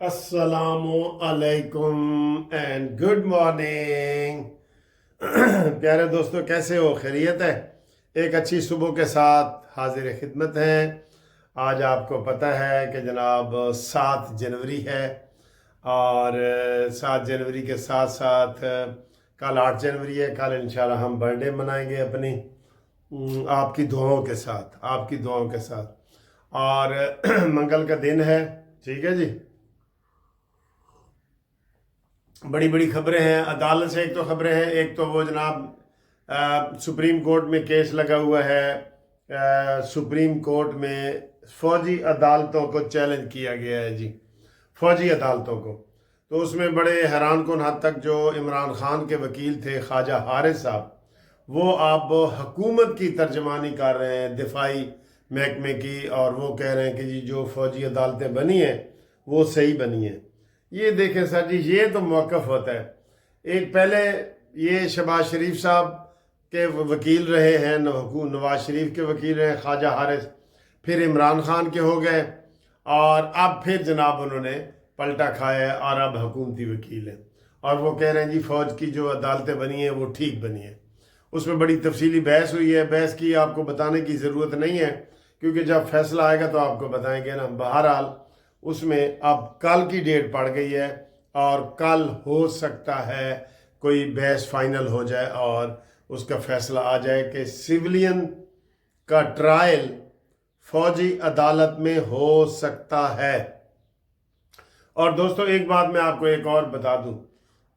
السلام علیکم and good morning پیارے دوستو، کیسے ہو؟ خیریت ہے؟ ایک اچھی صبح کے ساتھ حاضر خدمت ہیں۔ آج آپ کو پتہ ہے کہ جناب 7 جنوری ہے، اور 7 جنوری کے ساتھ ساتھ کل 8 جنوری ہے۔ کل انشاءاللہ ہم برتھ ڈے منائیں گے اپنی، آپ کی دعاؤں کے ساتھ، اور منگل کا دن ہے، ٹھیک ہے جی۔ بڑی بڑی خبریں ہیں عدالت سے، ایک تو خبریں ہیں، ایک تو وہ جناب سپریم کورٹ میں کیس لگا ہوا ہے، سپریم کورٹ میں فوجی عدالتوں کو چیلنج کیا گیا ہے جی، فوجی عدالتوں کو۔ تو اس میں بڑے حیران کن حد تک جو عمران خان کے وکیل تھے خواجہ حارث صاحب، وہ اب حکومت کی ترجمانی کر رہے ہیں، دفاعی محکمے کی، اور وہ کہہ رہے ہیں کہ جی جو فوجی عدالتیں بنی ہیں وہ صحیح بنی ہیں۔ یہ دیکھیں سر جی، یہ تو موقف ہوتا ہے۔ ایک پہلے یہ شہباز شریف صاحب کے وکیل رہے ہیں، نواز شریف کے وکیل رہے ہیں خواجہ حارث، پھر عمران خان کے ہو گئے، اور اب پھر جناب انہوں نے پلٹا کھایا ہے اور اب حکومتی وکیل ہیں، اور وہ کہہ رہے ہیں جی فوج کی جو عدالتیں بنی ہیں وہ ٹھیک بنی ہیں۔ اس میں بڑی تفصیلی بحث ہوئی ہے، بحث کی آپ کو بتانے کی ضرورت نہیں ہے، کیونکہ جب فیصلہ آئے گا تو آپ کو بتائیں گے نا۔ بہرحال اس میں اب کل کی ڈیٹ پڑ گئی ہے، اور کل ہو سکتا ہے کوئی بحث فائنل ہو جائے اور اس کا فیصلہ آ جائے کہ سویلین کا ٹرائل فوجی عدالت میں ہو سکتا ہے۔ اور دوستو ایک بات میں آپ کو ایک اور بتا دوں،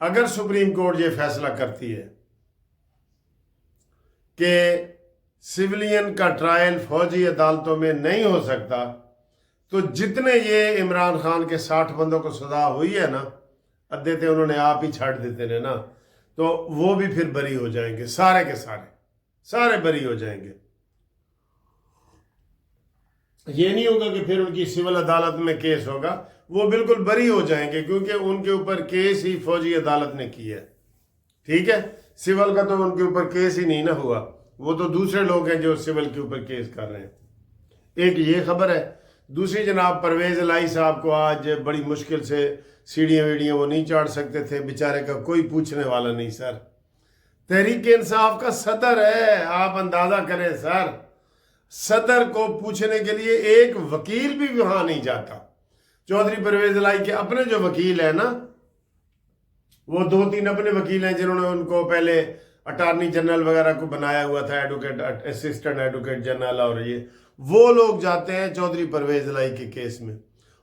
اگر سپریم کورٹ یہ فیصلہ کرتی ہے کہ سویلین کا ٹرائل فوجی عدالتوں میں نہیں ہو سکتا، تو جتنے یہ عمران خان کے 60 بندوں کو سزا ہوئی ہے نا، ادھے تھے انہوں نے آپ ہی چھاڑ دیتے نے نا، تو وہ بھی پھر بری ہو جائیں گے، سارے کے سارے بری ہو جائیں گے۔ یہ نہیں ہوگا کہ پھر ان کی سول عدالت میں کیس ہوگا، وہ بالکل بری ہو جائیں گے، کیونکہ ان کے اوپر کیس ہی فوجی عدالت نے کی ہے، ٹھیک ہے۔ سول کا تو ان کے اوپر کیس ہی نہیں نہ ہوا، وہ تو دوسرے لوگ ہیں جو سول کے اوپر کیس کر رہے ہیں۔ ایک یہ خبر ہے۔ دوسری جناب پرویز الہی صاحب کو آج بڑی مشکل سے سیڑھیاں ویڑیاں وہ نہیں چڑھ سکتے تھے، بیچارے کا کوئی پوچھنے والا نہیں سر۔ تحریک انصاف کا صدر ہے، آپ اندازہ کریں سر، صدر کو پوچھنے کے لیے ایک وکیل بھی وہاں نہیں جاتا۔ چودھری پرویز الہی کے اپنے جو وکیل ہیں نا، وہ 2-3 اپنے وکیل ہیں جنہوں نے ان کو پہلے اٹارنی جنرل وغیرہ کو بنایا ہوا تھا، ایڈوکیٹ اسسٹنٹ ایڈوکیٹ جنرل، اور وہ لوگ جاتے ہیں چودھری پرویز الہی کے کیس میں۔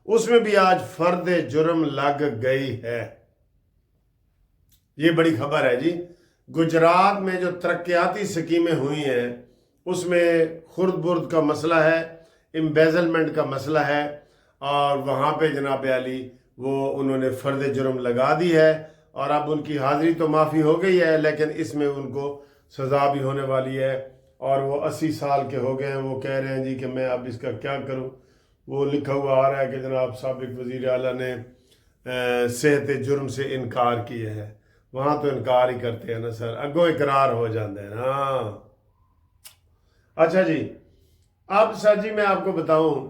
اس میں بھی آج فرد جرم لگ گئی ہے۔ یہ بڑی خبر ہے جی۔ گجرات میں جو ترقیاتی سکیمیں ہوئی ہیں اس میں خرد برد کا مسئلہ ہے، امبیزلمنٹ کا مسئلہ ہے، اور وہاں پہ جناب علی وہ انہوں نے فرد جرم لگا دی ہے، اور اب ان کی حاضری تو معافی ہو گئی ہے، لیکن اس میں ان کو سزا بھی ہونے والی ہے، اور وہ 80 سال کے ہو گئے ہیں۔ وہ کہہ رہے ہیں جی کہ میں اب اس کا کیا کروں۔ وہ لکھا ہوا آ رہا ہے کہ جناب سابق وزیر اعلیٰ نے صحت جرم سے انکار کیا ہے۔ وہاں تو انکار ہی کرتے ہیں نا سر، اگوں اقرار ہو جاندے ہیں نا۔ اچھا جی، اب سر جی میں آپ کو بتاؤں،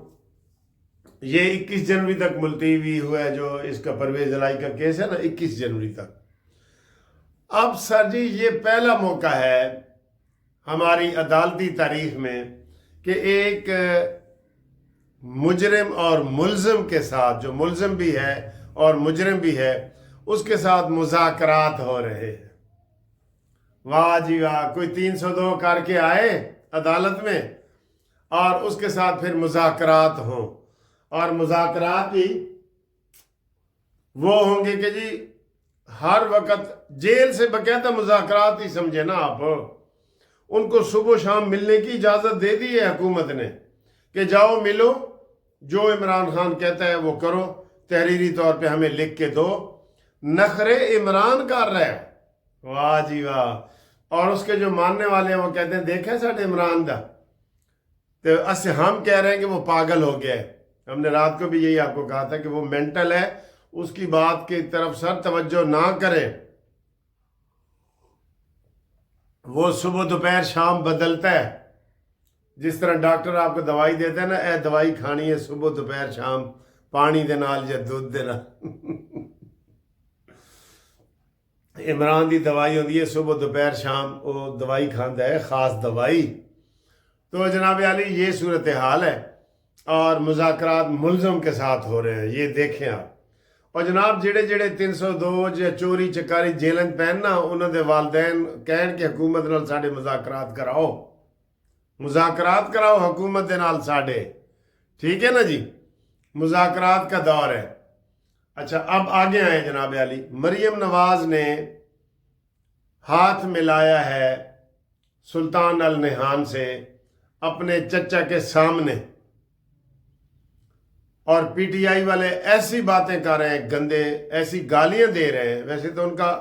یہ 21 جنوری تک ملتوی ہوا ہے جو اس کا پرویز الہی کا کیس ہے نا، 21 جنوری تک۔ اب سر جی یہ پہلا موقع ہے ہماری عدالتی تاریخ میں کہ ایک مجرم اور ملزم کے ساتھ، جو ملزم بھی ہے اور مجرم بھی ہے، اس کے ساتھ مذاکرات ہو رہے ہیں۔ واہ جی واہ، کوئی 302 کر کے آئے عدالت میں، اور اس کے ساتھ پھر مذاکرات ہوں، اور مذاکرات بھی وہ ہوں گے کہ جی ہر وقت جیل سے باقاعدہ مذاکرات ہی سمجھے نا آپ۔ ان کو صبح و شام ملنے کی اجازت دے دی ہے حکومت نے کہ جاؤ ملو، جو عمران خان کہتا ہے وہ کرو، تحریری طور پہ ہمیں لکھ کے دو۔ نخرے عمران کر رہا ہے، واہ جی واہ، اور اس کے جو ماننے والے ہیں وہ کہتے ہیں دیکھیں ساڈے عمران دا، تو اس سے ہم کہہ رہے ہیں کہ وہ پاگل ہو گیا ہے۔ ہم نے رات کو بھی یہی آپ کو کہا تھا کہ وہ مینٹل ہے، اس کی بات کی طرف سر توجہ نہ کریں۔ وہ صبح دوپہر شام بدلتا ہے، جس طرح ڈاکٹر آپ کو دوائی دیتا ہے نا، اے دوائی کھانی ہے صبح دوپہر شام ਪਾਣੀ ਦੇ ਨਾਲ ਜਾਂ ਦੁੱਧ ਦੇ ਨਾਲ। इमरान की दवाई होती है सुबह दोपहर शाम, वो दवाई खांदा है, ख़ास दवाई। तो जनाब अली ये सूरत हाल है और मुज़ाकरात मुलज़म के साथ हो रहे हैं, ये देखें आप। और जनाब जेड़े जेड़े 302 या चोरी चकारी जेलन पैन ना, उन्होंने वालदैन कहन कि हुकूमत नाल साडे मुज़ाकरात कराओ, मुज़ाकरात कराओ हुकूमत दे नाल साडे, ठीक है ना जी। मुज़ाकरात का दौर है। अच्छा अब आगे आए जनाब अली, मरियम नवाज ने हाथ मिलाया है सुल्तान अल नहान से अपने चचा के सामने, और पीटीआई वाले ऐसी बातें कर रहे हैं गंदे, ऐसी गालियां दे रहे हैं। वैसे तो उनका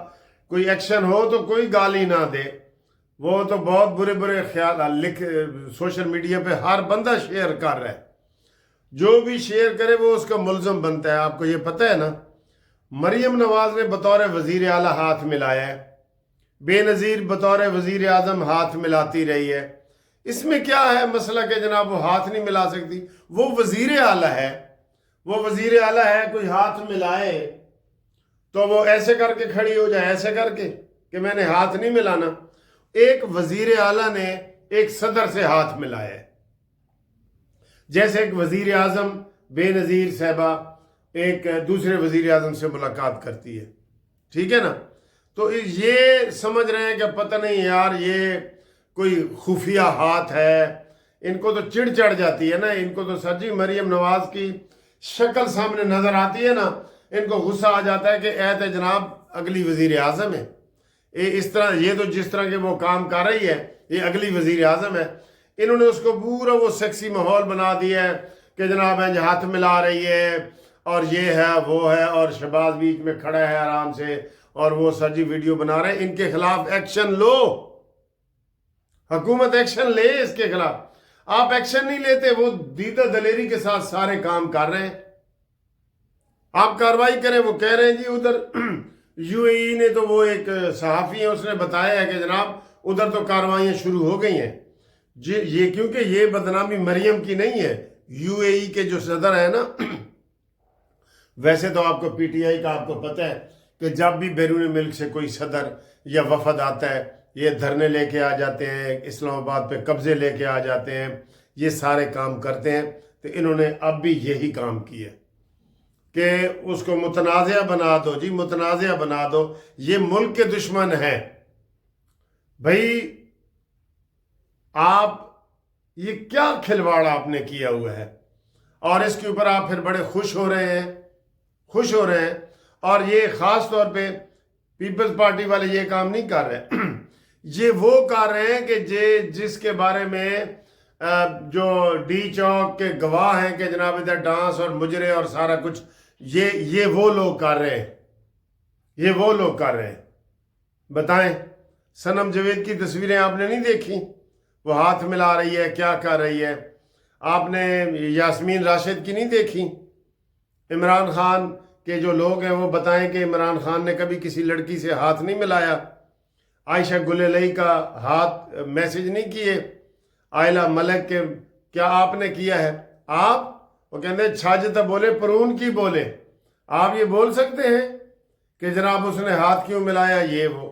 कोई एक्शन हो तो कोई गाली ना दे, वो तो बहुत बुरे बुरे ख्याल लिख सोशल मीडिया पे हर बंदा शेयर कर रहा है, जो भी शेयर करे वो उसका मुलज़म बनता है। आपको ये पता है ना, मरियम नवाज ने बतौर वज़ीर आला हाथ मिलाया है, बेनज़ीर बतौर वज़ीर आज़म हाथ मिलाती रही है। इसमें क्या है मसला कि जनाब वो हाथ नहीं मिला सकती, वो वज़ीर आला है, वो वज़ीर आला है, कोई हाथ मिलाए तो वो ऐसे करके खड़ी हो जाए, ऐसे करके कि मैंने हाथ नहीं मिलाना। एक वज़ीर आला ने एक सदर से हाथ मिलाया है, जैसे एक वज़ीर आज़म बेनज़ीर साहबा एक दूसरे वज़ीर आज़म से मुलाकात करती है, ठीक है ना। तो ये समझ रहे हैं कि पता नहीं यार ये कोई खुफिया हाथ है, इनको तो चिढ़ चढ़ जाती है ना, इनको तो सर जी मरियम नवाज की शक्ल सामने नज़र आती है ना, इनको गुस्सा आ जाता है कि ऐत जनाब अगली वज़ीर आज़म है। इस तरह ये तो जिस तरह के वो काम कर रही है, ये अगली वज़ीर आज़म है। इन्होंने उसको पूरा वो सेक्सी माहौल बना दिया है कि जनाब हाथ मिला रही है और ये है वो है, और शहबाज बीच में खड़ा है आराम से, और वो सर जी वीडियो बना रहे हैं। इनके खिलाफ एक्शन लो, हुकूमत एक्शन ले इसके खिलाफ। आप एक्शन नहीं लेते, वो दीदा दलेरी के साथ सारे काम कर रहे हैं। आप कार्रवाई करें। वो कह रहे हैं जी उधर यूएई ने तो वो एक सहाफ़ी है उसने बताया है कि जनाब उधर तो कार्रवाइयाँ शुरू हो गई हैं जी। ये क्योंकि ये बदनामी मरियम की नहीं है, यूएई के जो सदर है ना, वैसे तो आपको पीटीआई का आपको पता है कि जब भी बैरून मुल्क से कोई सदर या वफद आता है, ये धरने लेके आ जाते हैं, इस्लामाबाद पे कब्जे लेके आ जाते हैं, ये सारे काम करते हैं। तो इन्होंने अब भी यही काम किया कि उसको मुतनाज़िया बना दो जी, मुतनाज़िया बना दो। ये मुल्क के दुश्मन हैं भाई। आप ये क्या खिलवाड़ आपने किया हुआ है, और इसके ऊपर आप फिर बड़े खुश हो रहे हैं, खुश हो रहे हैं। और ये ख़ास तौर पे पीपल्स पार्टी वाले ये काम नहीं कर रहे ये वो कर रहे हैं कि जिसके बारे में जो डी चौक के गवाह हैं कि जनाब इधर डांस और मुजरे और सारा कुछ ये वो लोग कर रहे हैं, ये वो लोग कर रहे हैं। बताएं, सनम जवेद की तस्वीरें आपने नहीं देखी? वो हाथ मिला रही है, क्या कर रही है। आपने यास्मीन राशिद की नहीं देखी? इमरान खान के जो लोग हैं वो बताएं कि इमरान खान ने कभी किसी लड़की से हाथ नहीं मिलाया। आयशा गुलेलई का हाथ मैसेज नहीं किए। आयला मलिक के क्या आपने किया है? आप वो कहते हैं छाजत बोले परून की बोले। आप ये बोल सकते हैं कि जनाब उसने हाथ क्यों मिलाया, ये वो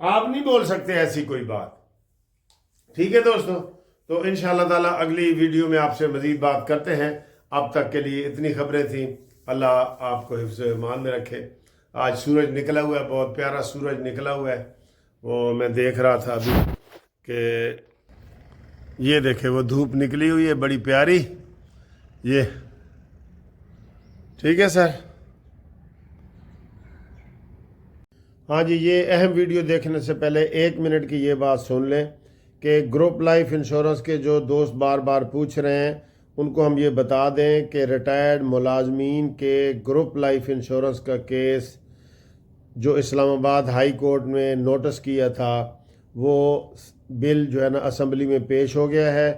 आप नहीं बोल सकते ऐसी कोई बात। ठीक है दोस्तों, तो इंशाअल्लाह ताला अगली वीडियो में आपसे मज़ीद बात करते हैं। अब तक के लिए इतनी खबरें थी। अल्लाह आपको हिफ्ज़ ईमान में रखे। आज सूरज निकला हुआ है, बहुत प्यारा सूरज निकला हुआ है। वो मैं देख रहा था अभी कि ये देखे वो धूप निकली हुई है बड़ी प्यारी, ये ठीक है सर। हाँ जी, ये अहम वीडियो देखने से पहले 1 मिनट की ये बात सुन लें कि ग्रुप लाइफ इंश्योरेंस के जो दोस्त बार बार पूछ रहे हैं उनको हम ये बता दें कि रिटायर्ड मुलाजमीन के ग्रुप लाइफ इंश्योरेंस का केस जो इस्लामाबाद हाई कोर्ट में नोटिस किया था, वो बिल जो है ना असम्बली में पेश हो गया है,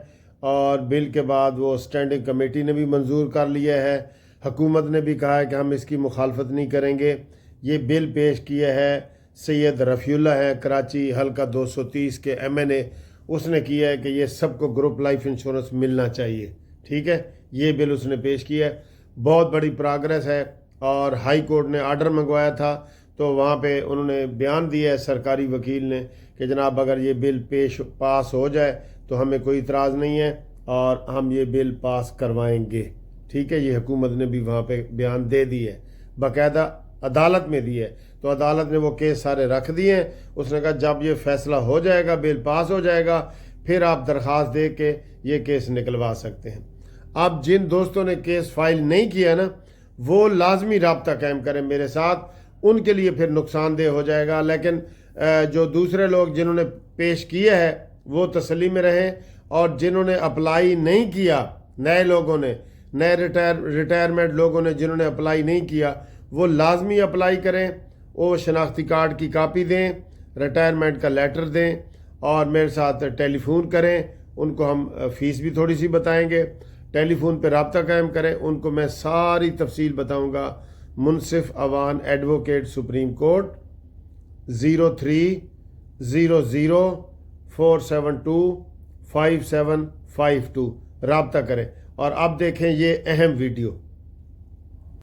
और बिल के बाद वो स्टैंडिंग कमेटी ने भी मंजूर कर लिया है। हुकूमत ने भी कहा है कि हम इसकी मुखालफत नहीं करेंगे। ये बिल पेश किया है सैयद रफ़ीउल्लाह है, कराची हल्का 230 के MNA, उसने किया है कि ये सबको ग्रुप लाइफ इंश्योरेंस मिलना चाहिए। ठीक है, ये बिल उसने पेश किया है। बहुत बड़ी प्रोग्रेस है। और हाई कोर्ट ने आर्डर मंगवाया था तो वहाँ पे उन्होंने बयान दिया है सरकारी वकील ने कि जनाब अगर ये बिल पास हो जाए तो हमें कोई इतराज़ नहीं है और हम ये बिल पास करवाएंगे। ठीक है, ये हुकूमत ने भी वहाँ पे बयान दे दी है, बाकायदा अदालत में दी है। तो अदालत ने वो केस सारे रख दिए हैं। उसने कहा जब ये फैसला हो जाएगा, बिल पास हो जाएगा, फिर आप दरख्वास्त दे के ये केस निकलवा सकते हैं। अब जिन दोस्तों ने केस फाइल नहीं किया ना, वो लाजमी राब्ता कायम करें मेरे साथ, उनके लिए फिर नुकसानदेह हो जाएगा। लेकिन जो दूसरे लोग जिन्होंने पेश किया है वो तसल्ली में रहें, और जिन्होंने अप्लाई नहीं किया, नए लोगों ने, नए रिटायरमेंट लोगों ने जिन्होंने अप्लाई नहीं किया, वो लाजमी अप्लाई करें। वो शनाख्ती कार्ड की कापी दें, रिटायरमेंट का लेटर दें और मेरे साथ टेलीफोन करें। उनको हम फ़ीस भी थोड़ी सी बताएंगे। टेलीफोन पे रब्ता कायम करें, उनको मैं सारी तफसील बताऊंगा। मुनसिफ अवान एडवोकेट सुप्रीम कोर्ट 0300472572 रब्ता करें। और अब देखें ये अहम वीडियो।